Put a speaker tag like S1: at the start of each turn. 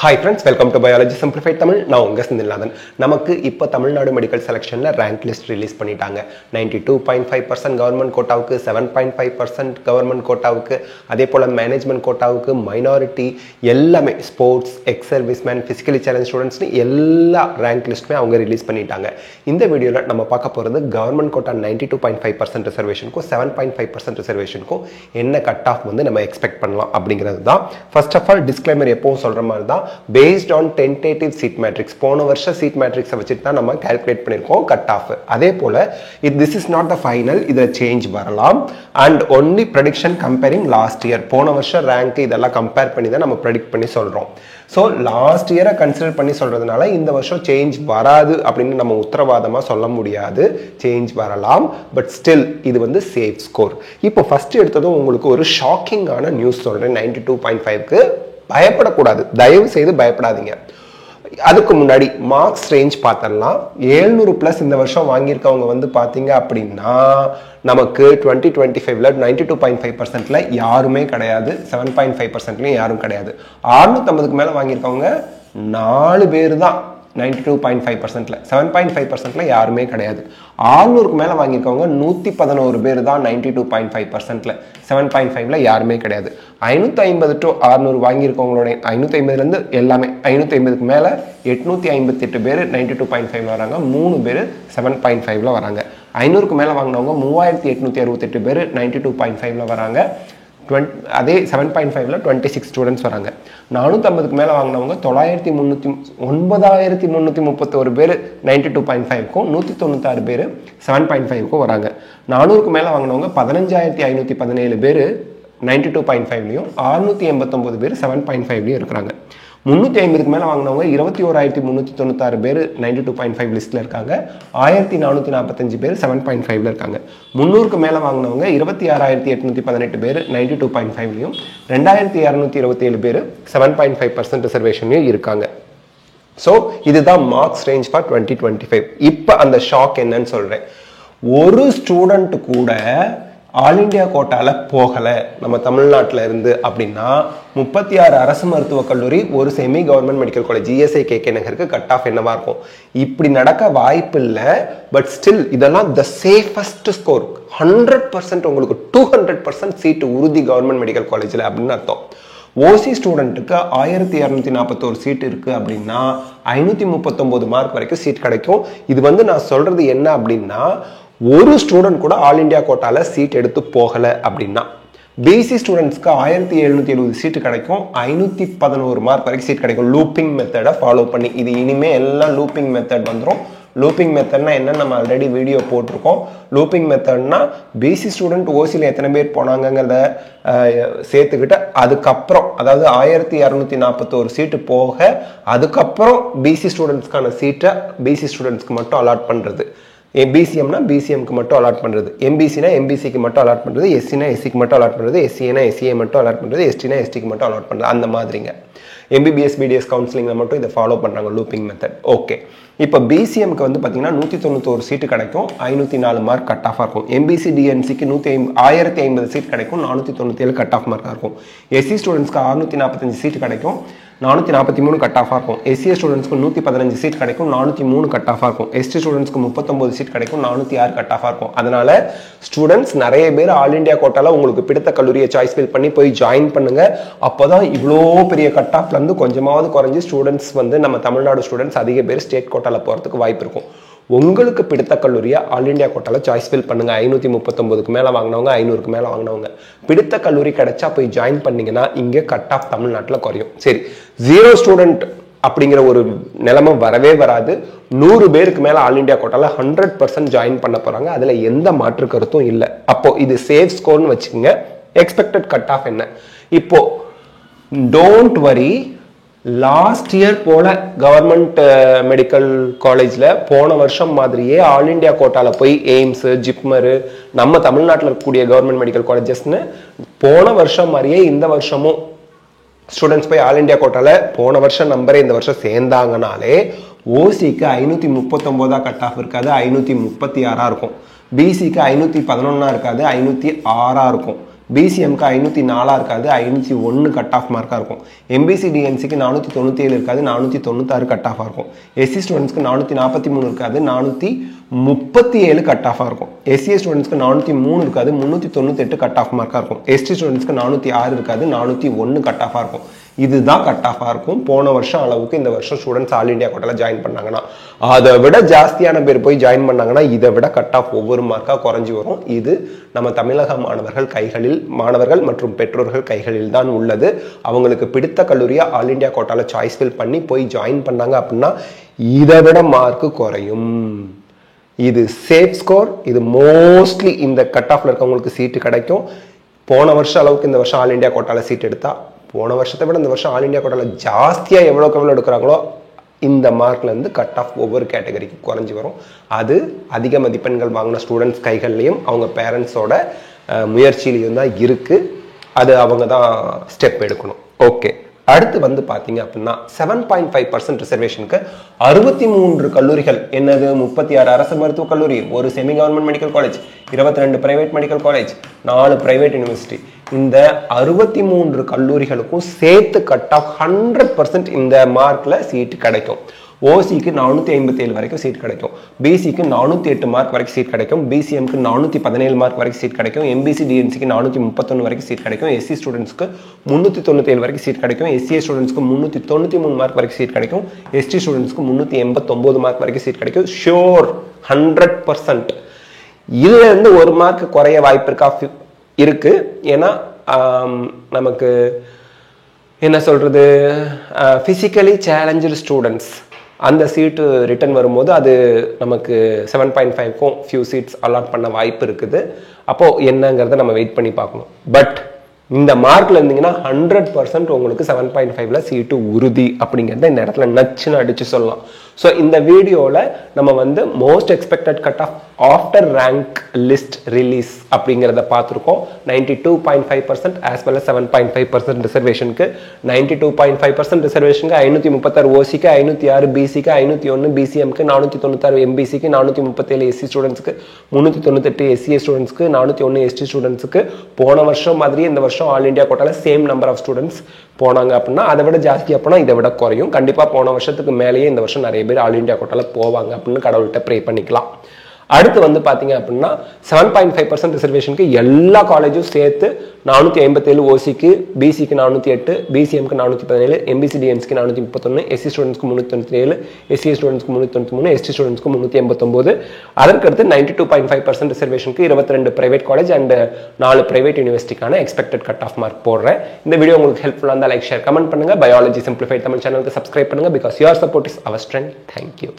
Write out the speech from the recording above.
S1: Hi friends, welcome to Biology Simplified Tamil. நான் உங்க செந்தில்நாதன். நமக்கு இப்போ தமிழ்நாடு மெடிக்கல் செலக்ஷன்ல ரேங்க் லிஸ்ட் ரிலீஸ் பண்ணிட்டாங்க. 92.5% கவர்மெண்ட் கோட்டாவுக்கு, 7.5% கவர்மெண்ட் கோட்டாவுக்கு, அதே போல மேனேஜ்மெண்ட் கோட்டாவுக்கு, மைனாரிட்டி எல்லாமே sports, ex serviceman, physically challenge ஸ்டூடெண்ட்ஸ்னு எல்லா ரேங்க் லிஸ்ட்டுமே அவங்க ரிலீஸ் பண்ணிட்டாங்க. இந்த வீடியோவில் நம்ம பார்க்க போகிறது கவர்மெண்ட் கோட்டா 92.5% ரிசர்வேஷனுக்கும் 7.5% ரிசர்வேஷனுக்கும் என்ன கட் ஆஃப் வந்து நம்ம எக்ஸ்பெக்ட் பண்ணலாம் அப்படிங்கிறது தான். ஃபர்ஸ்ட் ஆஃப் ஆல் டிஸ்க்ளைமர் எப்பவும் சொல்கிற மாதிரி தான், based on tentative seat matrix போன வருஷ seat matrix வச்சிட்டு தான் நம்ம calculate பண்ணிருக்கோம் கட் ஆஃப். அதே போல this is not the final, இதுல சேஞ்ச் வரலாம். and only prediction comparing last year, போன வருஷ ரேங்க் இதெல்லாம் கம்பேர் பண்ணி தான் நம்ம ப்ரெடிக்ட் பண்ணி சொல்றோம். ஸோ லாஸ்ட் இயரை கன்சிடர் பண்ணி சொல்றதுனால இந்த வருஷம் சேஞ்ச் வராது அப்படின்னு நம்ம உத்தரவாதமாக சொல்ல முடியாது. சேஞ்ச் வரலாம், பட் ஸ்டில் இது வந்து சேஃப் ஸ்கோர். இப்போ ஃபர்ஸ்ட் எடுத்ததும் உங்களுக்கு ஒரு ஷாக்கிங்கான நியூஸ் சொல்றேன். 92.5க்கு பயப்படக்கூடாது, தயவு செய்து பயப்படாதீங்க. அதுக்கு முன்னாடி மார்க்ஸ் ரேஞ்ச் பார்த்தரலாம். 700+ இந்த வருஷம் வாங்கியிருக்கவங்க வந்து பார்த்தீங்க அப்படின்னா நமக்கு 2025ல 92.5%ல யாருமே கிடையாது, 7.5%லையும் யாரும் கிடையாது. 650க்கு மேலே வாங்கியிருக்கவங்க 4 பேர் தான் 92.5%ல, 7.5%ல யாருமே கிடையாது. 600க்கு மேலே வாங்கியிருக்கவங்க 111 பேர் தான் 92.5%ல, 7.5ல யாருமே கிடையாது. 550 to 600 வாங்கியிருக்கவங்களோட 550லேருந்து எல்லாமே 550க்கு மேலே 858 பேர் 92.5ல வராங்க, 3 பேர் 7.5ல வராங்க. 500க்கு மேலே வாங்கினவங்க 3868 பேர் 92.5ல வராங்க. அதே 7.5ல 26 ஸ்டூடெண்ட்ஸ் வராங்க. 450க்கு மேலே வாங்கினவங்க 9331 பேர் 92.5க்கும், 196 பேர் 7.5க்கும் வராங்க. 400க்கு மேலே வாங்கினவங்க 15517 பேர் 92.5லையும், 689 பேர் 7.5லையும் இருக்கிறாங்க. 350க்கு மேலே வாங்கினவங்க 21396 பேர் 92.5 லிஸ்ட்டில் இருக்காங்க. 1445 பேர் 7.5ல இருக்காங்க. 300க்கு மேலே வாங்கினவங்க 26818 பேர் 92.5லையும், 2227 பேர் 7.5% ரிசர்வேஷன்லையும் இருக்காங்க. ஸோ இதுதான் மார்க்ஸ் ரேஞ்ச் ஃபார் 2025. இப்போ அந்த ஷாக் என்னன்னு சொல்கிறேன். ஒரு ஸ்டூடெண்ட் கூட ஆல் இண்டியா கோட்டால போகலை நம்ம தமிழ்நாட்டில் இருந்து அப்படின்னா 36 அரசு மருத்துவக் கல்லூரி, ஒரு semi government medical college ESI KK நகருக்கு கட் ஆஃப் என்னவா இருக்கும்? இப்படி நடக்க வாய்ப்பு இல்லை. பட் ஸ்டில் இதெல்லாம் த சேஃபஸ்ட் ஸ்கோர். 100% உங்களுக்கு 200% சீட்டு உறுதி கவர்மெண்ட் மெடிக்கல் காலேஜில் அப்படின்னு அர்த்தம். ஓசி ஸ்டூடெண்ட்டுக்கு 1241 சீட் இருக்கு அப்படின்னா 539 மார்க் வரைக்கும் சீட் கிடைக்கும். இது வந்து நான் சொல்றது என்ன அப்படின்னா, ஒரு ஸ்டூடெண்ட் கூட ஆல் இண்டியா கோட்டால சீட் எடுத்து போகலை அப்படின்னா. பிசி ஸ்டூடெண்ட்ஸ்க்கு 1770 சீட்டு கிடைக்கும், 511 மார்க் வரைக்கும் சீட் கிடைக்கும். லூப்பிங் மெத்தடை ஃபாலோ பண்ணி, இது இனிமே எல்லாம் லூப்பிங் மெத்தட் வந்துடும். லூப்பிங் மெத்தட்னா என்ன, நம்ம ஆல்ரெடி வீடியோ போட்டிருக்கோம். லூப்பிங் மெத்தட்னா பிசி ஸ்டூடெண்ட் ஓசியில் எத்தனை பேர் போனாங்கிறத சேர்த்துக்கிட்டு அதுக்கப்புறம், அதாவது 1241 சீட்டு போக அதுக்கப்புறம் பிசி ஸ்டூடெண்ட்ஸ்க்கான சீட்டை பிசி ஸ்டூடெண்ட்ஸ்க்கு மட்டும் அலாட் பண்ணுறது. பிசிஎம்னா பிசிஎம்க்கு மட்டும் அலாட் பண்ணுறது, எம்பிசினா எம்பிசிக்கு மட்டும் அலாட் பண்ணுறது, எஸ்சினா எஸ்சிக்கு மட்டும் அலாட் பண்ணுறது, எஸ்சினா எஸ்சிஏ மட்டும் அலாட் பண்ணுறது, எஸ்டினா எஸ்டிக்கு மட்டும் அலாட் பண்ணுறது. அந்த மாதிரிங்க எம்பிபிஎஸ் பிடிஎஸ் கவுன்சிலிங்கில் மட்டும் இதை ஃபாலோ பண்ணுறாங்க, லூப்பிங் மெத்தட். ஓகே, இப்போ பிசிஎம்க்கு வந்து பார்த்தீங்கன்னா 191 சீட்டு கிடைக்கும், 504 மார்க் கட் ஆஃபாக இருக்கும். எம்பிசி டிஎன்சிக்கு 1050 சீட் கிடைக்கும், 497 கட் ஆஃப் மார்க்காக இருக்கும். எஸ்சி ஸ்டூடெண்ட்ஸ்க்கு 645 சீட்டு கிடைக்கும், 443 கட் ஆஃபாக இருக்கும். எஸ்சிஏ ஸ்டூடெண்ட்ஸ்க்கு 115 சீட் கிடைக்கும், 403 கட் ஆஃபாக இருக்கும். எஸ்டி ஸ்டூடெண்ட்ஸ்க்கு 39 சீட் கிடைக்கும், 406 கட் ஆஃபாக இருக்கும். அதனால ஸ்டூடெண்ட்ஸ் நிறைய பேர் ஆல் இண்டியா கோட்டால உங்களுக்கு பிடித்த கல்லூரியை சாய்ஸ் ஃபில் பண்ணி போய் ஜாயின் பண்ணுங்க. அப்போதான் இவ்வளோ பெரிய கட் ஆஃப்லேருந்து கொஞ்சமாவது குறைஞ்சி ஸ்டூடெண்ட்ஸ் வந்து நம்ம தமிழ்நாடு ஸ்டூடெண்ட்ஸ் அதிக பேர் ஸ்டேட் கோட்டால போகிறதுக்கு வாய்ப்பு இருக்கும். உங்களுக்கு பிடித்த கல்லூரியை ஆல் இண்டியா கோட்டால சாய்ஸ் ஃபில் பண்ணுங்க. 539க்கு மேலே வாங்கினவங்க, 500க்கு மேலே வாங்கினவங்க பிடித்த கல்லூரி கிடைச்சா போய் ஜாயின் பண்ணீங்கன்னா இங்கே கட் ஆஃப் தமிழ்நாட்டில் குறையும். சரி, 0 ஸ்டூடெண்ட் அப்படிங்கிற ஒரு நிலைமை வரவே வராது. 100 பேருக்கு மேலே ஆல் இண்டியா கோட்டால 100% ஜாயின் பண்ண போறாங்க. அதில் எந்த மாற்று கருத்தும் இல்லை. அப்போ இது சேஃப் ஸ்கோர்னு வச்சுக்கோங்க. எக்ஸ்பெக்டட் கட் ஆஃப் என்ன? இப்போ டோன்ட் வரி, லாஸ்ட் இயர் போல கவர்மெண்ட் மெடிக்கல் காலேஜில் போன வருஷம் மாதிரியே ஆல் இண்டியா கோட்டால போய் எய்ம்ஸ், ஜிப்மரு, நம்ம தமிழ்நாட்டில் இருக்கக்கூடிய கவர்மெண்ட் மெடிக்கல் காலேஜஸ்ன்னு போன வருஷம் மாதிரியே இந்த வருஷமும் ஸ்டூடெண்ட்ஸ் போய் ஆல் இண்டியா கோட்டால போன வருஷம் நம்பரே இந்த வருஷம் சேர்ந்தாங்கனாலே ஓசிக்கு 539 கட் ஆஃப் இருக்காது, 536 இருக்கும். பிசிக்கு 511 இருக்காது, 506 இருக்கும். பிசிஎம்க்கு 504 இருக்காது, 501 கட் ஆஃப் மார்க்காக இருக்கும். எம்பிசி டிஎன்சிக்கு 497 இருக்காது, 496 கட் ஆஃபாக இருக்கும். எஸ்சி ஸ்டூடெண்ட்ஸ்க்கு 443 இருக்காது, 437 கட் ஆஃபாக இருக்கும். எஸ்சிஏ ஸ்டூடெண்ட்ஸ்க்கு 403 இருக்காது, 398 கட் ஆஃப் மார்க்காக இருக்கும். எஸ்டி ஸ்டூடெண்ட்ஸ்க்கு 406 இருக்காது, 401 கட் ஆஃபாக இருக்கும். இதுதான் கட் ஆஃபாக இருக்கும். போன வருஷம் அளவுக்கு இந்த வருஷம் ஸ்டூடெண்ட்ஸ் ஆல் இண்டியா கோட்டாவில் ஜாயின் பண்ணாங்கன்னா, அதை விட ஜாஸ்தியான பேர் போய் ஜாயின் பண்ணாங்கன்னா இதை விட கட் ஆஃப் ஒவ்வொரு மார்க்காக குறைஞ்சி வரும். இது நம்ம தமிழக மாணவர்கள் மற்றும் பெற்றோர்கள் கைகளில் தான் உள்ளது. அவங்களுக்கு பிடித்த கல்லூரியா ஆல் இண்டியா கோட்டாவில் சாய்ஸ் ஃபில் பண்ணி போய் ஜாயின் பண்ணாங்க அப்படின்னா இதை விட மார்க்கு குறையும். இது சேஃப் ஸ்கோர். இது மோஸ்ட்லி இந்த கட் ஆஃப்ல இருக்கவங்களுக்கு சீட்டு கிடைக்கும். போன வருஷம் அளவுக்கு இந்த வருஷம் ஆல் இண்டியா கோட்டாவில் சீட் எடுத்தா போன வருஷத்தை விட இந்த வருஷம் ஆல் இண்டியா கோட்டாவில் ஜாஸ்தியாக எவ்வளோ எடுக்கிறாங்களோ இந்த மார்க்லேருந்து கட் ஆஃப் ஒவ்வொரு கேட்டகரிக்கு குறைஞ்சி வரும். அது அதிக மதிப்பெண்கள் வாங்கின ஸ்டூடெண்ட்ஸ் கைகள்லையும் அவங்க பேரண்ட்ஸோட முயற்சியிலையும் தான் இருக்குது. அது அவங்க தான் ஸ்டெப் எடுக்கணும். ஓகே, அடுத்து வந்து பார்த்தீங்க அப்படின்னா 7.5% ரிசர்வேஷனுக்கு 63 கல்லூரிகள், என்னது 36 அரசு மருத்துவக் கல்லூரி, ஒரு semi government medical college, 22 private medical college, 4 private university, இந்த 63 கல்லூரிகளுக்கும் சேர்த்து கட் ஆஃப் 100% இந்த மார்க்ல சீட்டு கிடைக்கும். ஓசிக்கு 457 வரைக்கும் சீட் கிடைக்கும், பிசிக்கு 408 மார்க் வரைக்கும் சீட் கிடைக்கும், பிசிஎம்க்கு 417 மார்க் வரைக்கும் சீட் கிடைக்கும், எம்பிசி டிஎன்சிக்கு 431 வரைக்கும் சீட் கிடைக்கும், எஸ்சி ஸ்டூடெண்ட்ஸ்க்கு 397 வரைக்கும் சீட் கிடைக்கும், எஸ்சிஏ ஸ்டூடெண்ட்ஸ்க்கு 393 மார்க் வரைக்கும் சீட் கிடைக்கும், எஸ்டி ஸ்டூடெண்ட்ஸ்க்கு 389 மார்க் வரைக்கும் சீட் கிடைக்கும். ஷோர் 100%. இதுல இருந்து ஒரு மார்க் குறைய வாய்ப்பு இருக்கு. ஏன்னா நமக்கு என்ன சொல்றது, பிசிக்கலி சேலஞ்சு ஸ்டூடெண்ட்ஸ் அந்த சீட்டு ரிட்டர்ன் வரும்போது அது நமக்கு 7.5க்கும் ஃபியூ சீட்ஸ் அலாட் பண்ண வாய்ப்பு இருக்குது. அப்போது என்னங்கிறத நம்ம வெயிட் பண்ணி பார்க்கணும். பட் இந்த மார்க்ல இருந்தீங்கன்னா 100% உங்களுக்கு 7.5ல சீட்டு உறுதி அப்படிங்கிறத இந்த இடத்துல நச்சுன்னு அடிச்சு சொல்லலாம். ஸோ இந்த வீடியோவில் நம்ம வந்து most expected cut of after rank list release அப்படிங்கிறத பார்த்துருக்கோம். 92.5% ஆஸ் வெல் 7.5% ரிசர்வேஷனுக்கு, 92.5% ரிசர்வேஷனுக்கு 536 ஓசிக்கு, 506 பிசிக்கு, 501 பிசிஎம்க்கு, 496 எம்பிசிக்கு, 437 எஸ்சி ஸ்டூடெண்ட்ஸ்க்கு, 398 எஸ்சிஏ ஸ்டூடெண்ட்ஸ்க்கு, 401 எஸ்டி ஸ்டூடெண்ட்ஸ்க்கு. போன வருஷம் மாதிரி இந்த வருஷம் ஆல் இண்டியா கோட்டாவில் சேம் நம்பர் ஆஃப் ஸ்டூடெண்ட்ஸ் போனாங்க அப்படின்னா அதை விட ஜாஸ்தியாக போனால் இதை விட குறையும். கண்டிப்பாக போன வருஷத்துக்கு மேலேயே இந்த வருஷம் நிறைய பேர் ஆல் இண்டியா கோட்டாவில் போவாங்க அப்படின்னு கடவுள்கிட்ட ப்ரே பண்ணிக்கலாம். அடுத்து வந்து பார்த்தீங்க அப்படின்னா 7.5% ரிசர்வேஷனுக்கு எல்லா காலேஜும் சேர்த்து 457 ஓசிக்கு, பிசிக்கு 408, பிசிஎம்க்கு 417, எம்பிசி டிஎன்சிக்கு 431, எஸ்சி ஸ்டூடெண்ட்ஸ்க்கு 397, எஸ்சி ஸ்டூடெண்ட்ஸ்க்கு 393, எஸ்டி ஸ்டூடெண்ட்ஸ்க்கு 389. அதற்கடுத்து 92.5% ரிசர்வேஷனுக்கு 22 பிரைவேட் காலேஜ் அண்ட் 4 பிரைவேட் யூனிவர்சிட்டிக்கான எக்ஸ்பெக்டட் கட் ஆஃப் மார்க் போடுறேன். இந்த வீடியோ உங்களுக்கு ஹெல்ப்ஃபுல்லாக இருந்தால் லைக், ஷேர், கமெண்ட் பண்ணுங்க. பயாலஜி சிம்பிளிஃபைட் தமிழ் சேனலுக்கு சப்ஸ்கிரைப் பண்ணுங்க. Because your support is our strength. Thank you.